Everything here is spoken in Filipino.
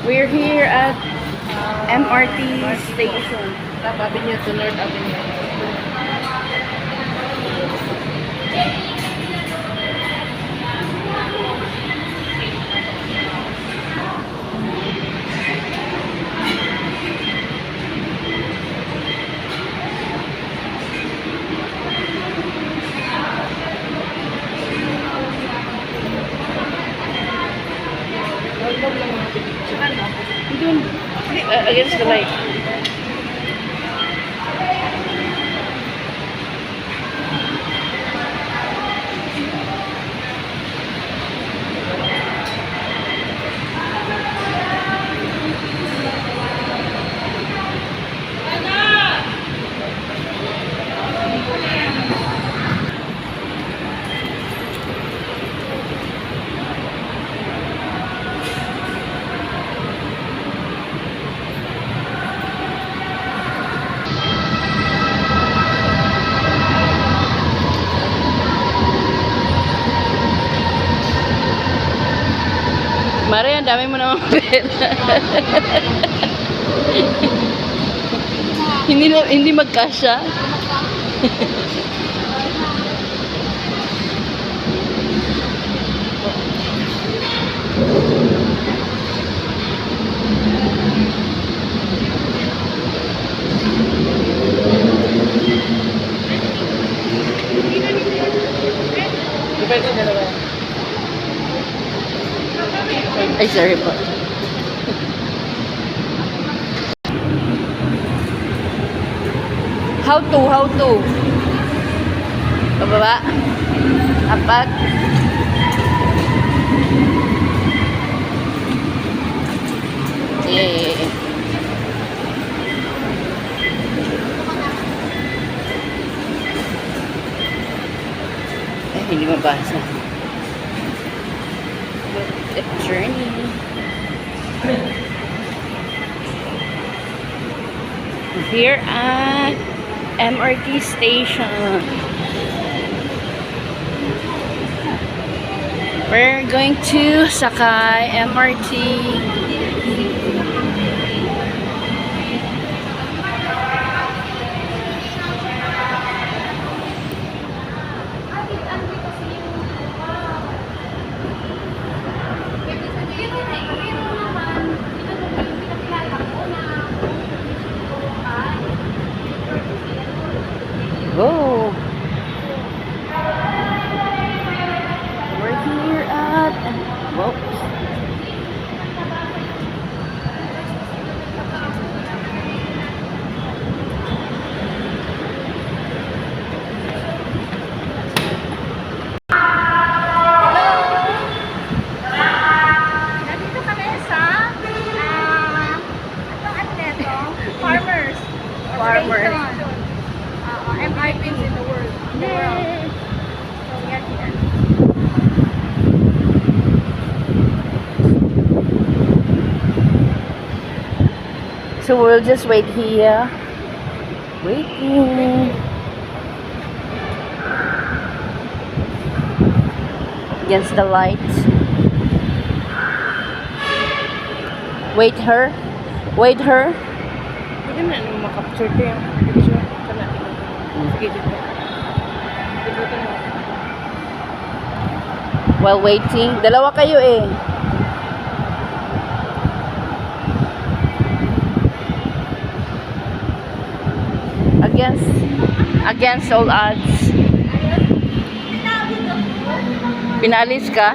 We're here at MRT station. Top Avenue to North Avenue. Doon, against the light. Mare, ang dami mo namang pera. hindi magkasya. Depende na naman. Ay, sorry po. How to? Pababa. Apat. Eh. Hindi mabasa. The journey. Here at MRT station. We're going to sakay MRT. Go! We're here at... Whoops. Nandito kami sa ano neto? Farmers. Farmers. MIPs in the world. So we are here. So we'll just wait here. Waiting. Against the lights. Wait her. Hindi na nang makapture ko yung picture. Sige, dito. Dito mo. While waiting. Dalawa kayo eh. Against all odds. Pinalis ka?